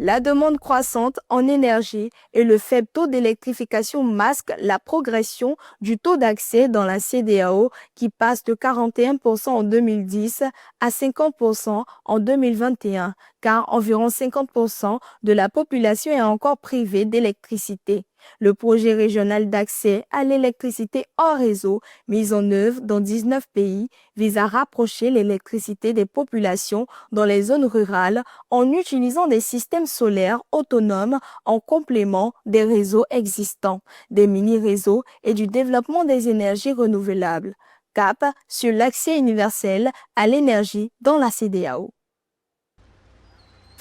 La demande croissante en énergie et le faible taux d'électrification masquent la progression du taux d'accès dans la CEDEAO qui passe de 41% en 2010 à 50% en 2021, car environ 50% de la population est encore privée d'électricité. Le projet régional d'accès à l'électricité hors réseau, mis en œuvre dans 19 pays, vise à rapprocher l'électricité des populations dans les zones rurales en utilisant des systèmes solaires autonomes en complément des réseaux existants, des mini-réseaux et du développement des énergies renouvelables. Cap sur l'accès universel à l'énergie dans la CEDEAO.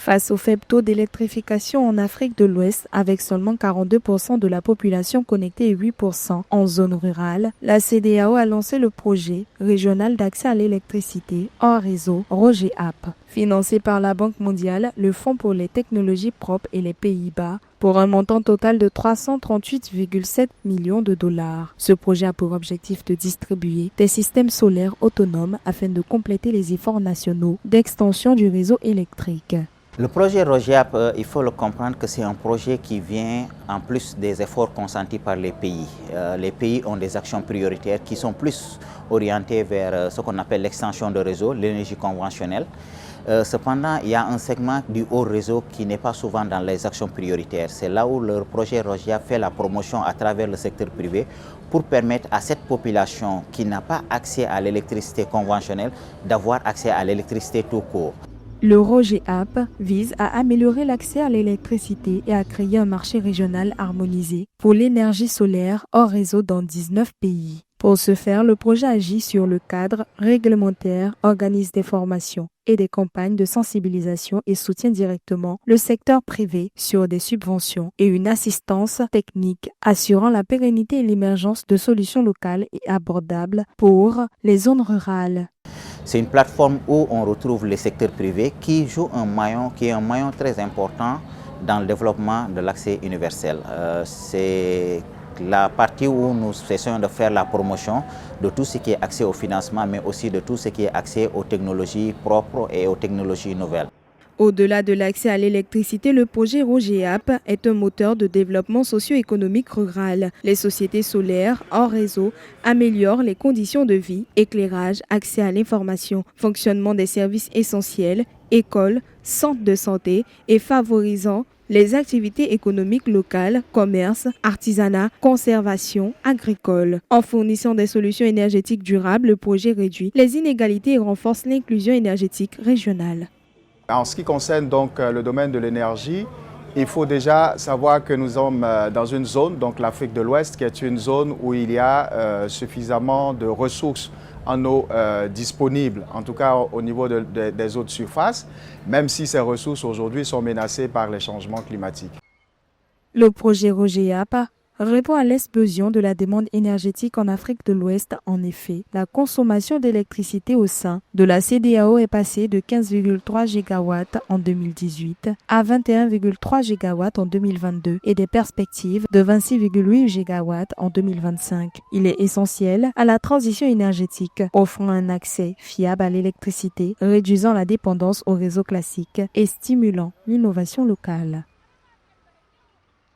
Face au faible taux d'électrification en Afrique de l'Ouest, avec seulement 42% de la population connectée et 8% en zone rurale, la CEDEAO a lancé le projet régional d'accès à l'électricité hors réseau ROGEAP, financé par la Banque mondiale, le Fonds pour les technologies propres et les Pays-Bas, pour un montant total de 338,7 millions de dollars. Ce projet a pour objectif de distribuer des systèmes solaires autonomes afin de compléter les efforts nationaux d'extension du réseau électrique. Le projet ROGEAP, il faut le comprendre que c'est un projet qui vient en plus des efforts consentis par les pays. Les pays ont des actions prioritaires qui sont plus orientées vers ce qu'on appelle l'extension de réseau, l'énergie conventionnelle. Cependant, il y a un segment du haut réseau qui n'est pas souvent dans les actions prioritaires. C'est là où le projet ROGEAP fait la promotion à travers le secteur privé pour permettre à cette population qui n'a pas accès à l'électricité conventionnelle d'avoir accès à l'électricité tout court. Le ROGEAP vise à améliorer l'accès à l'électricité et à créer un marché régional harmonisé pour l'énergie solaire hors réseau dans 19 pays. Pour ce faire, le projet agit sur le cadre réglementaire, organise des formations et des campagnes de sensibilisation et soutient directement le secteur privé sur des subventions et une assistance technique assurant la pérennité et l'émergence de solutions locales et abordables pour les zones rurales. C'est une plateforme où on retrouve les secteurs privés qui jouent qui est un maillon très important dans le développement de l'accès universel. C'est la partie où nous essayons de faire la promotion de tout ce qui est accès au financement, mais aussi de tout ce qui est accès aux technologies propres et aux technologies nouvelles. Au-delà de l'accès à l'électricité, le projet ROGEAP est un moteur de développement socio-économique rural. Les sociétés solaires hors réseau améliorent les conditions de vie, éclairage, accès à l'information, fonctionnement des services essentiels, écoles, centres de santé et favorisant les activités économiques locales, commerce, artisanat, conservation, agricole. En fournissant des solutions énergétiques durables, le projet réduit les inégalités et renforce l'inclusion énergétique régionale. En ce qui concerne donc le domaine de l'énergie, il faut déjà savoir que nous sommes dans une zone, donc l'Afrique de l'Ouest, qui est une zone où il y a suffisamment de ressources en eau disponibles, en tout cas au niveau des eaux de surface, même si ces ressources aujourd'hui sont menacées par les changements climatiques. Le projet ROGEAP répond à l'explosion de la demande énergétique en Afrique de l'Ouest. En effet, la consommation d'électricité au sein de la CEDEAO est passée de 15,3 gigawatts en 2018 à 21,3 gigawatts en 2022 et des perspectives de 26,8 gigawatts en 2025. Il est essentiel à la transition énergétique, offrant un accès fiable à l'électricité, réduisant la dépendance au réseau classique et stimulant l'innovation locale.